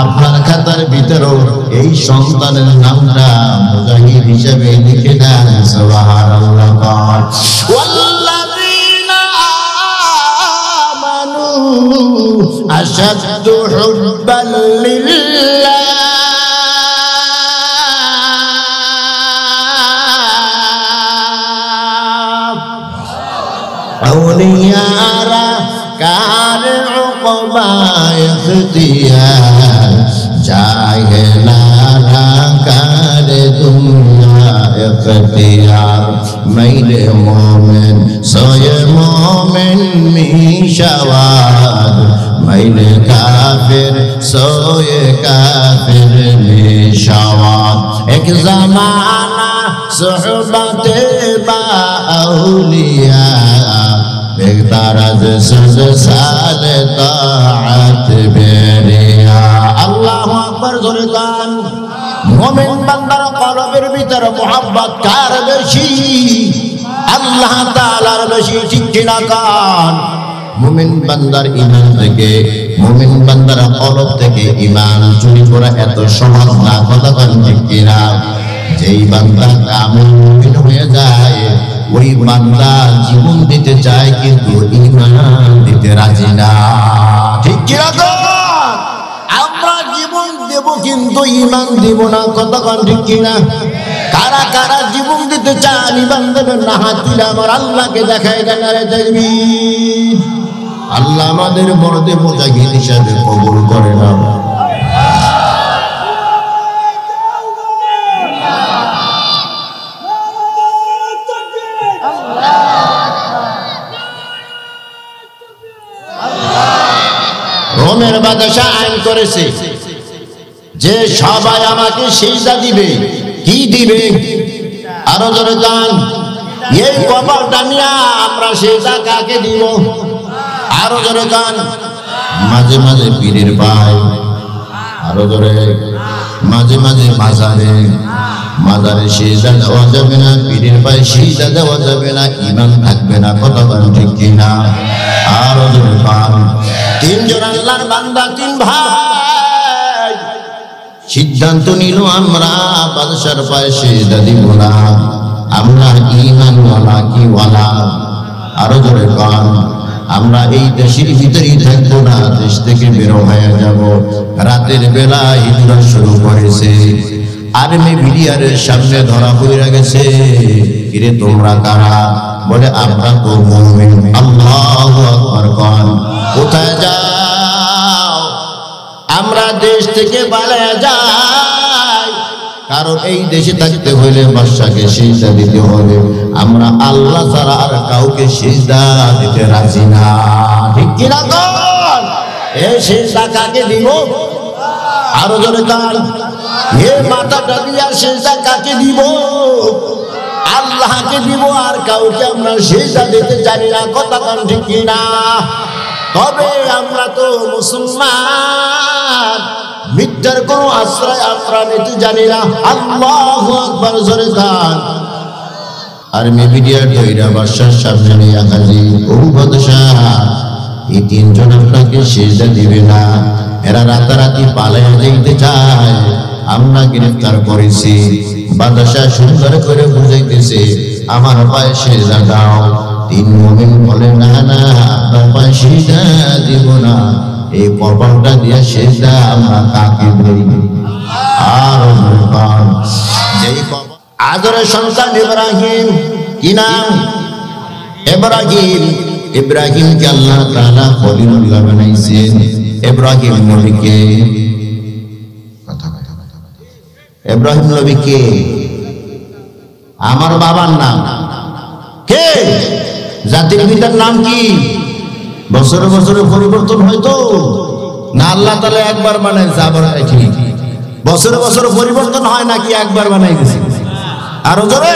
S1: আপনার খাতার ভিতরেও এই সন্তানের নামটা মুজাহিদ হিসেবে লিখে দেন। সুবহানাল্লাহ। ওয়াল্লাযীনা আমানু আশাদ্দু হুব্বান লিল্লাহ औलियारा कार उक़बा इख्तियार चाहे लाला कार दुनिया इख्तियार मेरे मोमिन सोए मोमिन मिशावाद मेरे काफिर सोए काफिर मिशावाद एक ज़माना सुहबते बा औलिया बेगताराज सज साल ताअत बेरिया। अल्लाहु अकबर जोरे गान। मोमिन बंदार कलबेर ভিতর मोहब्बत কার বেশি? আল্লাহ তাআলার বেশি। ঠিক কিনা কান? মুমিন বান্দার ঈমান থেকে, মুমিন বান্দার কলব থেকে ঈমান চুরি করা এত সহজ না। কথা বলেন ঠিক কিনা? যেই বান্দা কামিল মুমিন হয়ে যায় ওই বান্দা জীবন দিতে চায় কিন্তু ঈমান দিতে রাজি না। ঠিক কি না? আমরা জীবন দেব কিন্তু ঈমান দিব না। কতক্ষণ ঠিক কি না? কারা কারা জীবন দিতে চান ঈমান দেবেন না? হাত তুলে আমার আল্লাহকে দেখায় দেন। আরে তাকবীর। আল্লাহ আমাদের মরদে মুজাহিদ হিসাবে কবুল করে না। রোমের বাদশা আইন করেছে যে সবাই আমাকে সিজদা দিবে। কি দিবে? আরো জোরে গান। এই কবরটা নিয়ে আমরা সিজদা কাকে দিব? আরো জোরে গান। মাঝে মাঝে পীরের পায়, আরো জোরে, মাঝে মাঝে মাজারে। মাজারে সিজদা দেওয়া যাবে না, পীরের পায়ে সিজদা দেওয়া যাবে না, ঈমান থাকবে না। কতক্ষণ ঠিক কিনা? আরো জোরে গান। তিনজন আল্লাহর বান্দা, তিন ভাই সিদ্ধান্ত নিল আমরা বাদশার পায়ে সিজদা দিব না। আমরা ঈমান ওয়ালা কি ওয়ালা? আরো জোরে গান। আমরা এই দেশের ভিতরেই থাকবো না, দেশ থেকে বের হয়ে যাব। রাতের বেলা হিজরত শুরু করেছে। আর্মি বিডিআরের সামনে ধরা পড়ে গেছে। কিরে তোমরা কারা? বলে আমরা তো মুমিন। আল্লাহু আকবার। কোন কোথায় যাও? আমরা দেশ থেকে পালিয়ে যাই, কারণ এই দেশে থাকতে হইলে বাদশাকে সিজদা দিতে হবে। আমরা আল্লাহ ছাড়া আর কাউকে সিজদা দিতে রাজি না। ঠিক কি না? কোন এই সিজদা কাকে দিব? আরো জোরে কান। এ মাথাটা দিয়া সিজদা কাকে দিব? আল্লাহকে দিব, আর কাউকে আমরা সিজদা দিতে জানি না। কথা কান ঠিক কি না? তবে আমরা তো মুসলমান, মিথ্যার কোনো আশ্রয় আমরা নিতে জানি না। আল্লাহু আকবার। জোরে কান। আর মিডিয়ার ধৈরা বাদশার সামনে নিয়ে হাজির। ও বাদশাহ, এই তিনজন আপনাকে সিজদা দিবে না। এরা রাতারাতি পালাইয়া যাইতে চায়, আমরা গ্রেফতার করেছি। বাদশাহ সুন্দর করে বুঝাইতেছে, আমার পায়ে সিজদা দাও। তিন মুমিন বলে না না, আপনার পায়ে সিজদা দিব না। এই কবরটা দিয়ে সিজদা আমরা কাকে দেই? আর যেই কবর আদরের সন্তান ইব্রাহিম। কি নাম? ইব্রাহিম। ইব্রাহিমকে আল্লাহ তাআলা খলিলুল্লাহ বানাইছেন। ইব্রাহিম নবীকে, ইব্রাহিম নবীকে আমার বাবার নাম কে? জাতির পিতার নাম কি? বছরে বছরে পরিবর্তন হয়তো না? আল্লাহ তাআলা একবার বানাইছে, আবার ঠিক বছরে বছরে পরিবর্তন হয় নাকি একবার বানাই দিয়েছে? আরো জোরে।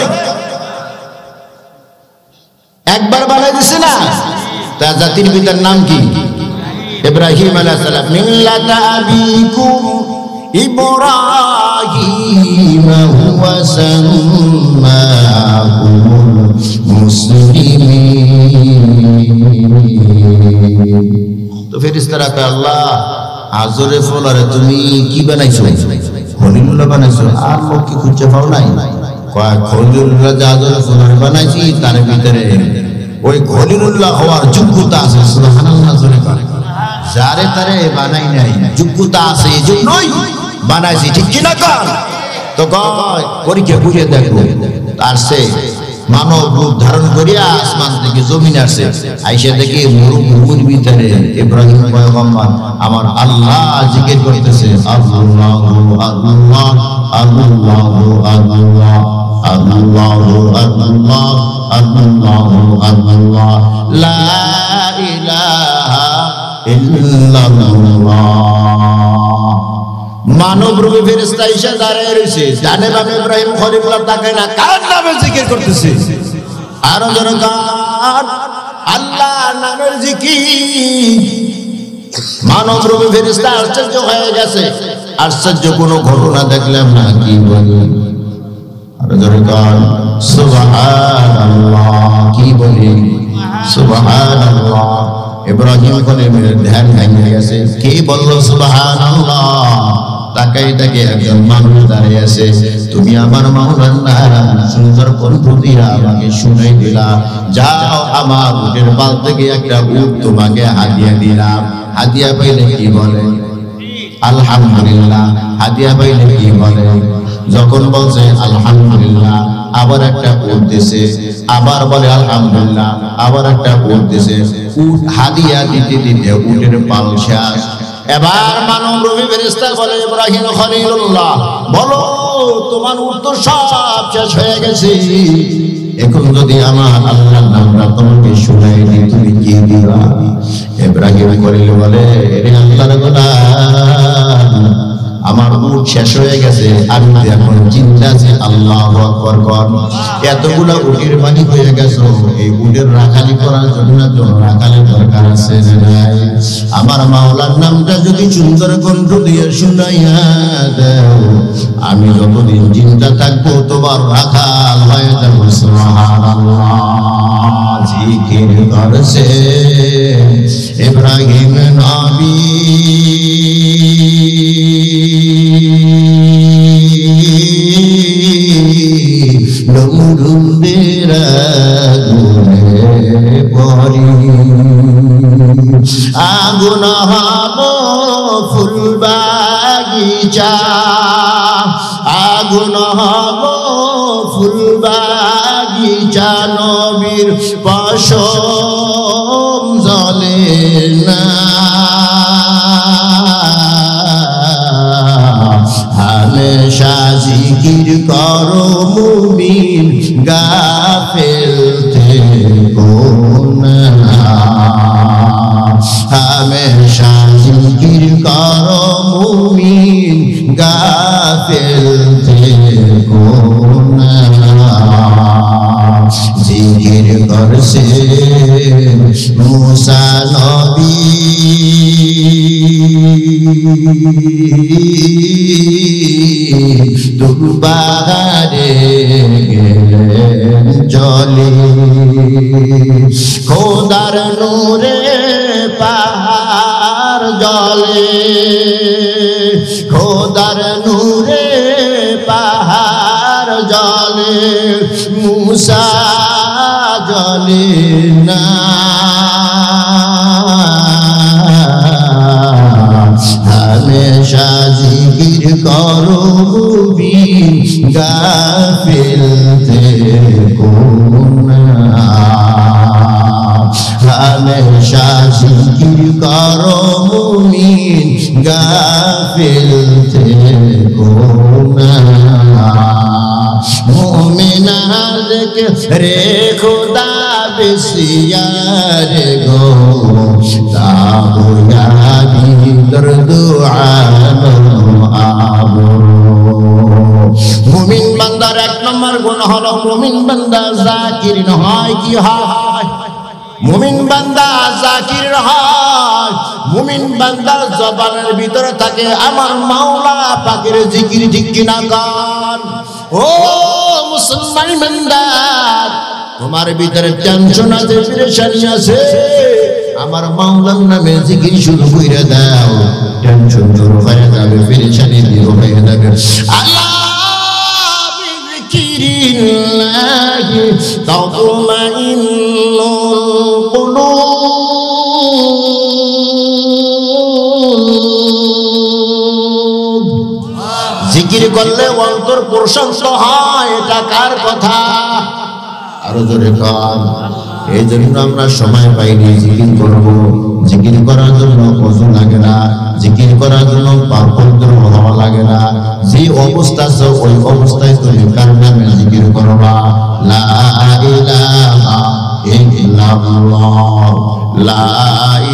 S1: একবার বানাই দিছে না? তা জাতির পিতার নাম কি? ইব্রাহিম আলাইহিস সালাম। মিল্লাতা আবিকুম ইব্রাহিম হুয়া সাম্মাকুমুল মুসলিমিন। তো ফেরেশতারা কয়, আল্লাহ আজরে ফলারে তুমি কি বানাইছো? খলিলুল্লাহ বানাইছো। আর লোক কি খুঁজে পাও নাই? কয় খলিলুল্লাহ যে আজরে ফলারে বানাইছি, তার ভিতরে ওই খলিলুল্লাহ হওয়ার যোগ্যতা আছে। সুবহানাল্লাহ। জোরে করে। যারে তারে বানাই নাই, যোগ্যতা আছে, এই জন্যই বানাইছি। ঠিক কি না? কার তো কয় পরীক্ষা করে দেখো। আর সে মানব রূপ ধারণ করিয়া আসমান থেকে জমিনে আসে। আইসা দেখি মরুভূমির ভিতরে ইব্রাহিম পয়গম্বর আমার আল্লাহ জিকির করতেছে, আল্লাহু আল্লাহ আল্লাহু আল্লাহ আল্লাহু আল্লাহ আল্লাহু আল্লাহ লা ইলাহা ইল্লাল্লাহ। মানব রূপে ফেরেশতা এসে দাঁড়িয়ে রয়েছে। ডানে বামে ইব্রাহিম খলিলুল্লাহ তাকায় না, কার নামে জিকির করতেছে? আরো জোরে গান। আল্লাহ নামের জিকির। মানব রূপে ফেরেশতা আশ্চর্য হয়ে গেছে। আশ্চর্য কোনো ঘটনা দেখলাম না। কি বলি? আরো জোরে গান। সুবহানাল্লাহ। কি বলি? সুবহানাল্লাহ। ইব্রাহিম খলিলের ধ্যান ভেঙে গেছে। কে বলল সুবহানাল্লাহ? তাকাই তাকে একজন মানুষ দাঁড়িয়ে আছে, তুমি আমার মাওলার নাম সুন্দর কণ্ঠ দিয়া আমাকে শুনাই দিলা, যাও আমার উটের পাল থেকে একটা উট তোমাকে হাদিয়া দিলাম। হাদিয়া পাইলে কি বলে? আলহামদুলিল্লাহ। হাদিয়া পাইলে কি বলে? যখন বলছে আলহামদুলিল্লাহ, আবার একটা উট দিছে, আবার বলে আলহামদুলিল্লাহ, আবার একটা উট দিছে। উট হাদিয়া দিতে দিতে উটের পাল শেষ। এবার মানব রূপী ফেরেশতা বলে, ইব্রাহিম খলিলুল্লাহ, বলো তোমার উট তো সব শেষ হয়ে গেছে, এখন যদি আমার আল্লাহর নামটা তোমাকে শুনাই দিই তুমি কি দিবা? ইব্রাহিম খলিল বলে, রে আল্লাহর গোলাম, আমার উট শেষ হয়ে গেছে, আমি এখন চিন্তা আছে আল্লাহু আকবার কর। এতগুলা উটের মালিক হয়ে গেছো, এই উটের রাখালি করার জন্য রাখালের দরকার আছে না নাই? আমার মাওলার নামটা যদি সুন্দর কণ্ঠ দিয়ে শুনাইয়া দাও, আমি যতদিন চিন্তা থাকবো তোমার রাখাল হয়ে যাবো। সুবহানাল্লাহ। জিকির করছে ইব্রাহিম নবী, নমরুদের আগুনে পড়ি, আগুন হব ফুল বাগিচা, আগুন হব ফুল বাগিচা, নবীর পশম জ্বলে না, হামেশা জিকির করো মুমিন, গাফেল থেকো না, হামেশা জিকির করো মুমিন, গাফেল থেকো না। জিকির করছে মুসা নবী, দুর্বারে গেলেন জলে, খোদার নূরে পাহাড় জলে, খোদার নূরে পাহাড় জলে, মুসা জলে না, হামেশা জিকির করো মুমিন, গাফিল থেকো না, হামেশা জিকির করো মুমিন, গাফিল থেকো না। মুমিনাদেরকে রে খোদা বেশিয়ারে গো, তাবুয়াবি দরদু আলো আবো। মুমিন বান্দার এক নম্বর গুণ হলো মুমিন বান্দা জাকির হয়। কি হয়? মুমিন বান্দা জাকির হয়। মুমিন বান্দার জবানের ভিতরে থাকে আমার মাওলা পাকের জিকির, ঠিক কিনা গান? ও মুসলমান বান্দা, তোমার ভিতরে টেনশন আছে, পেরেশানি আছে, আমার মাওলার নামে জিকির শুরু কইরা দাও, টেনশন দূর হয়ে যাবে, পেরেশানি দূর হয়ে যাবে। আল্লাহ বিযিকিরিল্লাহি তাতমাইন্নুল কুলুব। জিকির করলে অন্তর প্রশান্ত হয়, এটা কার কথা? আরো জোরে কান। এই জন্য আমরা সময় পাইনি জিকির করবো। জিকির করার জন্য ওযু লাগে না, জিকির করার জন্য পবিত্র হওয়া লাগে না। যে অবস্থা আছে ওই অবস্থায় তুমি কার নামে জিকির করবা। লা ইলাহা ইল্লাল্লাহ, লা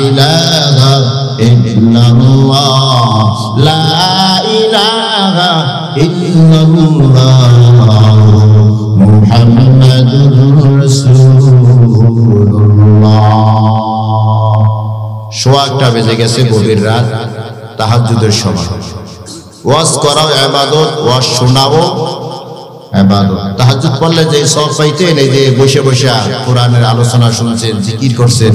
S1: ইলাহা ইল্লাল্লাহ, লা ইলাহা ইল্লাল্লাহ, মুহাম্মাদুর রাসূলুল্লাহ। সোয়া 1টা বেজে গেছে, গভীর রাত, তাহাজ্জুদের সময়। ওয়াজ করাও ইবাদত, ওয়াজ শোনাও ইবাদত। তাহাজ্জুদ পড়লে যে সওয়াব পাইতেন, এই যে বসে বসে কোরআনের আলোচনা শুনছেন, জিকির করছেন,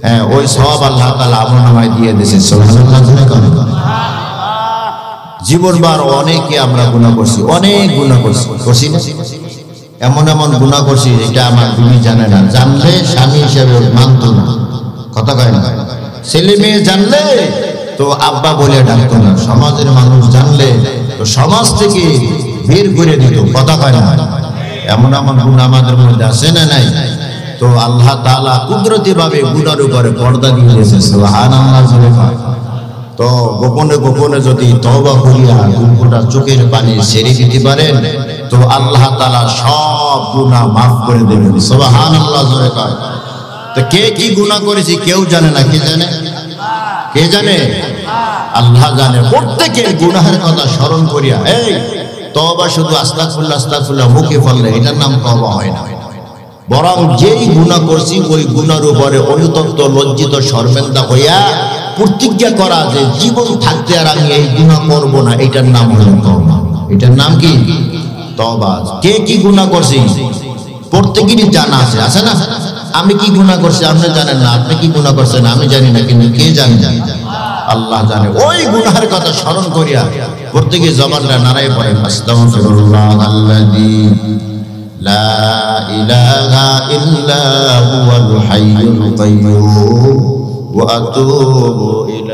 S1: হ্যাঁ, ওই সওয়াব আল্লাহ তাআলা আমলনামায় দিয়ে দিয়েছেন। সুবহানাল্লাহ। জীবনবার অনেকে আমরা গুনাহ করছি, অনেক গুনাহ করছি না? এমন এমন গুনাহ করছি এটা আমার বিবি জানে না, জানলে স্বামী হিসেবে মানত না, কথা কয় না। ছেলে মেয়ে জানলে তো আব্বা বলে ডাকতো না, সমাজের মানুষ জানলে তো সমাজ থেকে বের করে দিত, কথা কয় না। এমন এমন গুনাহ আমাদের মধ্যে আছে না নাই? তো আল্লাহ তাআলা কুদরতি ভাবে গুনার উপরে পর্দা দিয়ে দিয়েছে, সুবহানাল্লাহ। তো গোপনে গোপনে যদি তওবা করিয়া দুঃখটা চোখের পানি ছেড়ে দিতে পারেন তো আল্লাহ তাআলা সব গুনাহ মাফ করে দেবেন, সুবহানাল্লাহ জোরে কয়। তো কে কি গুনাহ করেছে কেউ জানে না, কে জানে? কে জানে? আল্লাহ জানে। প্রত্যেকের গুনাহের কথা স্মরণ করিয়া এই তওবা শুধু আস্তাগফিরুল্লাহ আস্তাগফিরুল্লাহ মুখে বললে এটার নাম তওবা হয় না, বরং যেই গুনাহ করছি ওই গুনার উপরে অনুতপ্ত লজ্জিত শর্মেন্দা হইয়া প্রতিজ্ঞা করা যে জীবন থাকতে আর আমি এই গুনাহ করব না, এটার নাম হলো তওবা। এটার নাম কি? তওবা। কে কি গুনাহ করছি প্রত্যেকেরই জানা আছে, আছে না? আমি কি গুনাহ করছি আপনি জানেন না, আপনি কি গুনাহ করছেন আমি জানি না, কিন্তু কে জানে? আল্লাহ জানে। ওই গুনাহের কথা স্মরণ করিয়া প্রত্যেকে জবানটা নাড়ায় পড়ে আস্তাগফিরুল্লাহাল্লাযী লা ইলাহা ইল্লা হুয়াল হাইয়ুল কাইয়্যুম ওয়া আতুবু ইলাইহি।